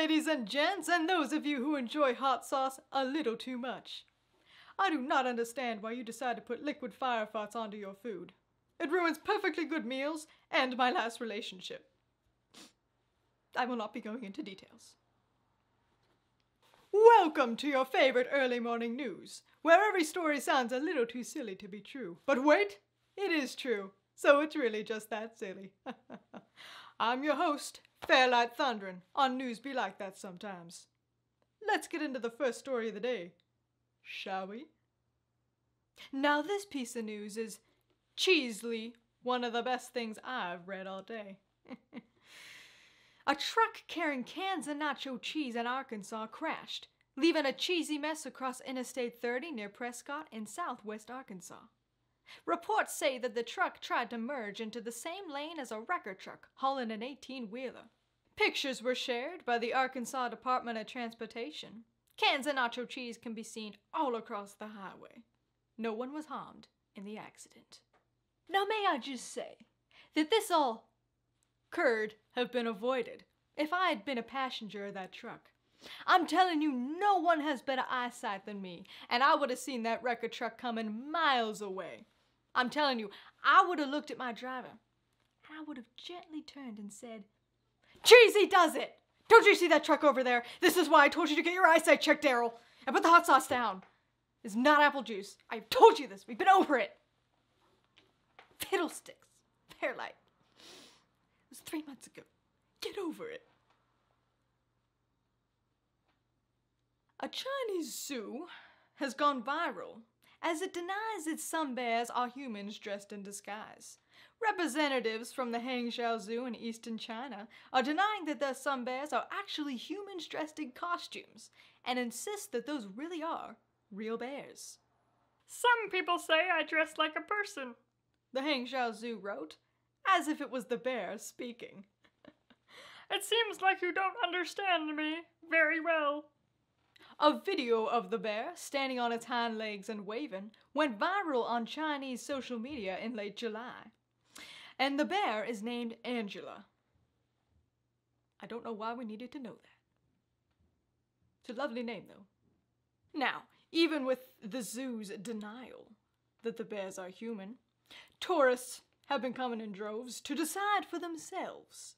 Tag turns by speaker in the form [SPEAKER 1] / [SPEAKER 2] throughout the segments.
[SPEAKER 1] ladies and gents, and those of you who enjoy hot sauce a little too much. I do not understand why you decide to put liquid fire farts onto your food. It ruins perfectly good meals and my last relationship. I will not be going into details. Welcome to your favorite early morning news, where every story sounds a little too silly to be true. But wait, it is true, so it's really just that silly. I'm your host, Fairlight Thundrin, on News Be Like That Sometimes. Let's get into the first story of the day, shall we? Now this piece of news is cheesily one of the best things I've read all day. A truck carrying cans of nacho cheese in Arkansas crashed, leaving a cheesy mess across Interstate 30 near Prescott in southwest Arkansas. Reports say that the truck tried to merge into the same lane as a wrecker truck hauling an 18-wheeler. Pictures were shared by the Arkansas Department of Transportation. Cans of nacho cheese can be seen all across the highway. No one was harmed in the accident. Now may I just say that this all could have been avoided if I had been a passenger of that truck. I'm telling you, no one has better eyesight than me, and I would have seen that wrecker truck coming miles away. I'm telling you, I would have looked at my driver, and I would have gently turned and said, "Cheesy does it! Don't you see that truck over there? This is why I told you to get your eyesight checked, Daryl, and put the hot sauce down. It's not apple juice. I've told you this. We've been over it." Fiddlesticks. Fairlight. It was 3 months ago. Get over it. A Chinese zoo has gone viral as it denies that some bears are humans dressed in disguise. Representatives from the Hangzhou Zoo in eastern China are denying that some bears are actually humans dressed in costumes and insist that those really are real bears.
[SPEAKER 2] "Some people say I dress like a person,"
[SPEAKER 1] the Hangzhou Zoo wrote, as if it was the bear speaking.
[SPEAKER 2] "It seems like you don't understand me very well."
[SPEAKER 1] A video of the bear standing on its hind legs and waving went viral on Chinese social media in late July. And the bear is named Angela. I don't know why we needed to know that. It's a lovely name, though. Now, even with the zoo's denial that the bears are human, tourists have been coming in droves to decide for themselves.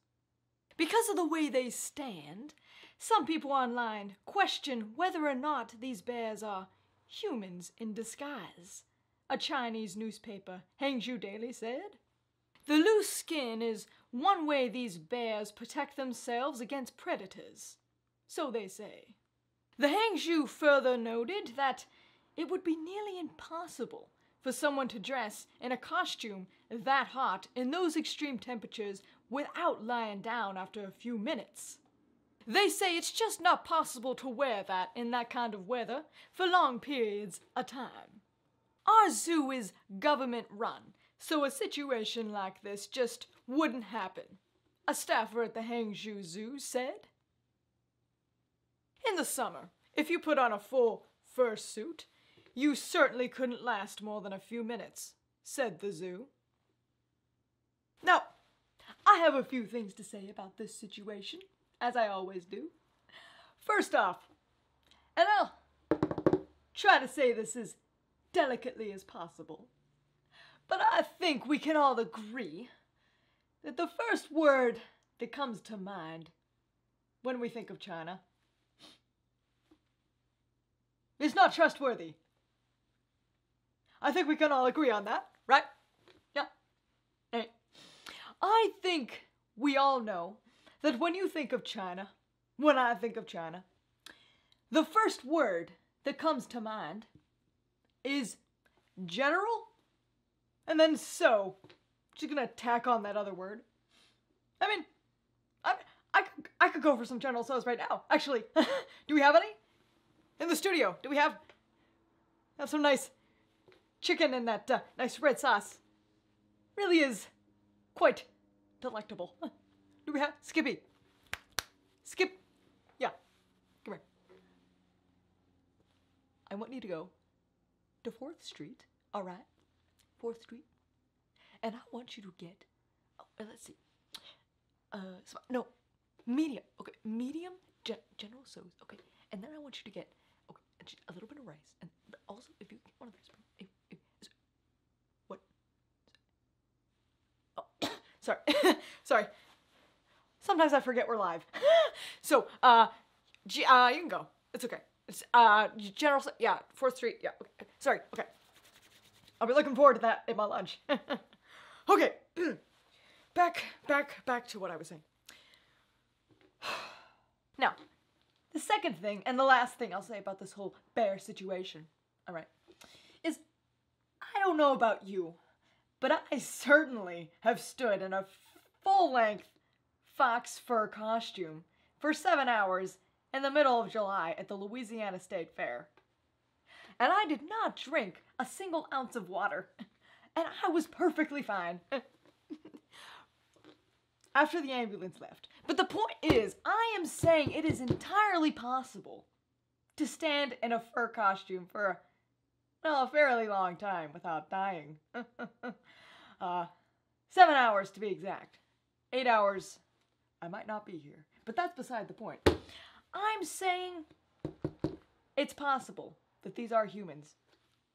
[SPEAKER 1] Because of the way they stand, some people online question whether or not these bears are humans in disguise. A Chinese newspaper, Hangzhou Daily, said, "The loose skin is one way these bears protect themselves against predators." So they say. The Hangzhou further noted that it would be nearly impossible for someone to dress in a costume that hot in those extreme temperatures without lying down after a few minutes. They say it's just not possible to wear that in that kind of weather for long periods of time. Our zoo is government run, so a situation like this just wouldn't happen, a staffer at the Hangzhou Zoo said. In the summer, if you put on a full fur suit, you certainly couldn't last more than a few minutes, said the zoo. Now, I have a few things to say about this situation, as I always do. First off, and I'll try to say this as delicately as possible, but I think we can all agree that the first word that comes to mind when we think of China is not trustworthy. I think we can all agree on that, right? Yeah. Hey. I think we all know that when you think of China, when I think of China, the first word that comes to mind is general, and then so. Just gonna tack on that other word. I mean, I could go for some General Tso's right now. Actually, do we have any? In the studio, do we have some nice chicken in that nice red sauce? Really is quite delectable. Do we have Skippy? Skip, yeah, come here. I want you to go to 4th Street, all right? 4th Street, and I want you to get, let's see, no, medium, okay, medium
[SPEAKER 3] General So's. Okay, and then I want you to get a little bit of rice, and also if you get one of those. What? Oh, sorry, sorry. Sometimes I forget we're live. So, you can go. It's okay. It's General So. Yeah, 4th Street. Yeah. Okay. Sorry. Okay. I'll be looking forward to that in my lunch. Okay. Back to what I was saying. Now, the second thing, and the last thing I'll say about this whole bear situation, all right, is I don't know about you, but I certainly have stood in a full-length fox fur costume for 7 hours in the middle of July at the Louisiana State Fair. And I did not drink a single ounce of water, and I was perfectly fine. After the ambulance left. But the point is, I am saying it is entirely possible to stand in a fur costume for, well, a fairly long time without dying. 7 hours to be exact. 8 hours, I might not be here. But that's beside the point. I'm saying it's possible that these are humans.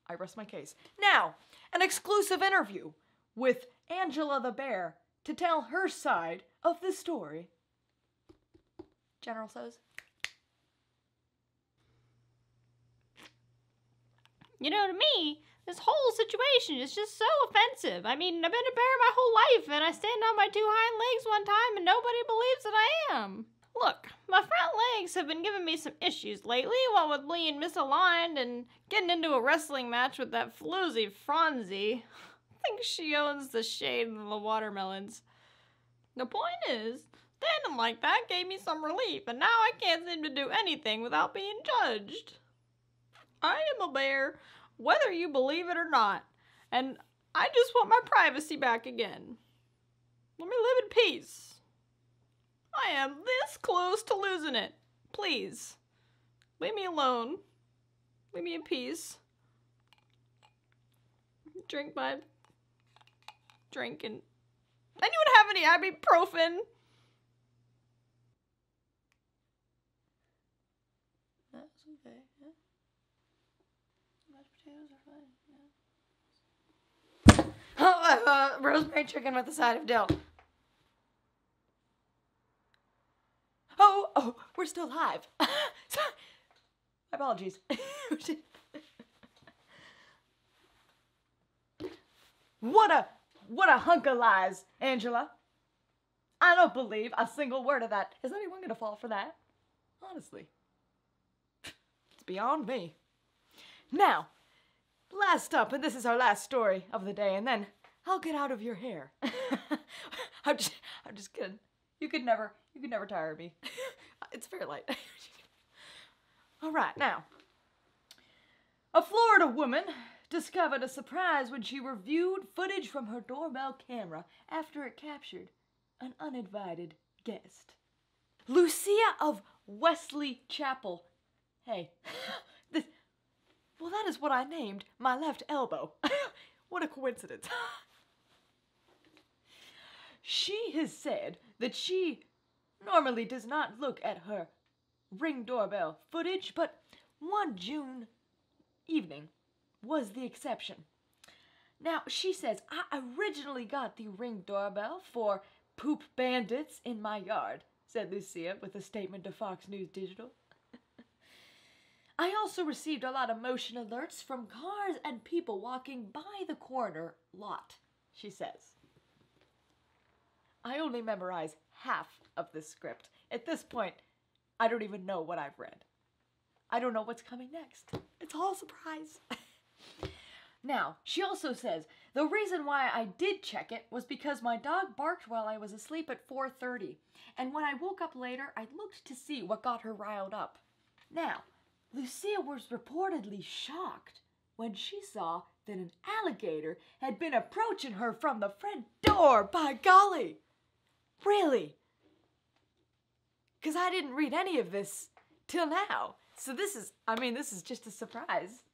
[SPEAKER 3] I rest my case. Now, an exclusive interview with Angela the Bear to tell her side of the story. General So's.
[SPEAKER 2] You know, to me, this whole situation is just so offensive. I mean, I've been a bear my whole life, and I stand on my 2 hind legs one time, and nobody believes that I am. Look, my front legs have been giving me some issues lately, what with being misaligned and getting into a wrestling match with that floozy Franzi. I think she owns the shade of the watermelons. The point is, standing like that gave me some relief, and now I can't seem to do anything without being judged. I am a bear, whether you believe it or not, and I just want my privacy back again. Let me live in peace. I am this close to losing it. Please, leave me alone. Leave me in peace. Drink my drink and... Anyone have any ibuprofen?
[SPEAKER 3] That's okay, yeah. Mashed potatoes are fine, yeah. Rosemary chicken with a side of dill. Oh, we're still live. Sorry. My apologies. What a hunk of lies, Angela. I don't believe a single word of that. Is anyone gonna fall for that? Honestly. It's beyond me. Now, last up, and this is our last story of the day, and then I'll get out of your hair. I'm just kidding. You could never tire me. It's Fairlight. All right, now. A Florida woman discovered a surprise when she reviewed footage from her doorbell camera after it captured an uninvited guest. Lucia of Wesley Chapel. Hey, that is what I named my left elbow. What a coincidence. She has said that she normally does not look at her Ring doorbell footage, but one June evening was the exception. Now, she says, I originally got the Ring doorbell for poop bandits in my yard, said Lucia with a statement to Fox News Digital. I also received a lot of motion alerts from cars and people walking by the corner lot, she says. I only memorize half of this script. At this point, I don't even know what I've read. I don't know what's coming next. It's all a surprise. Now, she also says, the reason why I did check it was because my dog barked while I was asleep at 4:30. And when I woke up later, I looked to see what got her riled up. Now, Lucia was reportedly shocked when she saw that an alligator had been approaching her from the front door. By golly! Really? Because I didn't read any of this till now. So this is just a surprise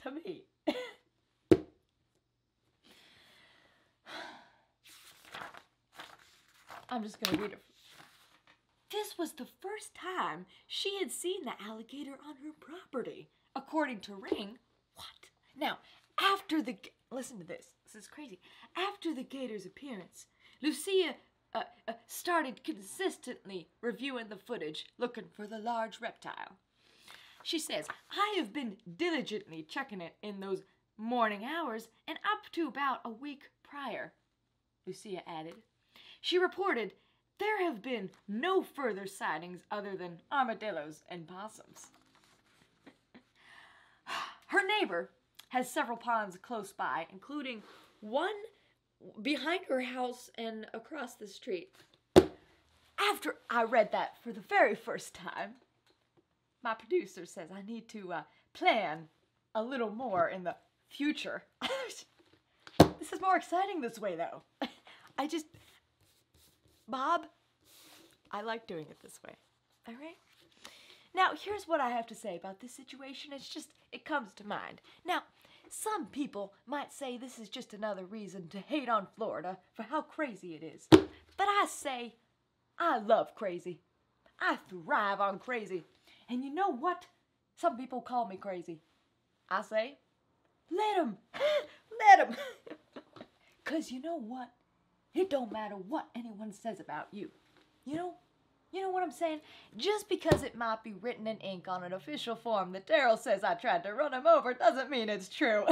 [SPEAKER 3] to me. I'm just going to read it. this was the first time she had seen the alligator on her property. According to Ring, what? Now, listen to this. This is crazy. After the gator's appearance, Lucia started consistently reviewing the footage, looking for the large reptile. She says, I have been diligently checking it in those morning hours and up to about a week prior, Lucia added. She reported there have been no further sightings other than armadillos and possums. Her neighbor has several ponds close by, including one behind her house and across the street. After I read that for the very first time, my producer says I need to plan a little more in the future. This is more exciting this way, though. Bob, I like doing it this way. All right? Now, here's what I have to say about this situation. It comes to mind. Now, some people might say this is just another reason to hate on Florida for how crazy it is. But I say, I love crazy. I thrive on crazy. And you know what? Some people call me crazy. I say, let 'em. Let 'em. 'Cause you know what? It don't matter what anyone says about you. You know what I'm saying? Just because it might be written in ink on an official form that Daryl says I tried to run him over doesn't mean it's true.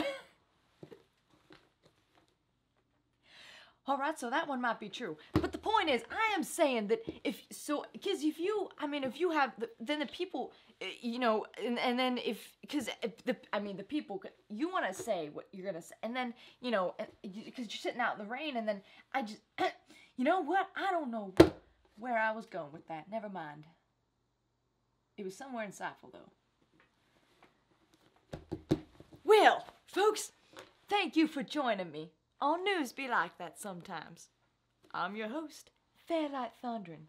[SPEAKER 3] All right, so that one might be true. But the point is, I am saying that because if you have, then the people, and then the people, you want to say what you're going to say. And then, because you're sitting out in the rain, and then you know what? I don't know where I was going with that. Never mind. It was somewhere insightful, though. Well, folks, thank you for joining me. All news be like that sometimes. I'm your host, Fairlight Thundrin.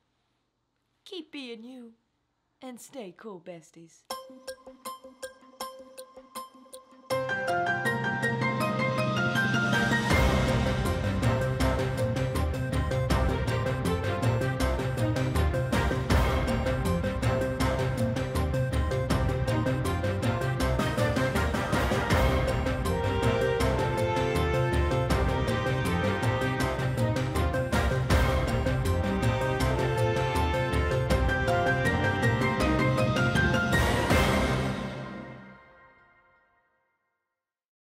[SPEAKER 3] Keep being you, and stay cool, besties.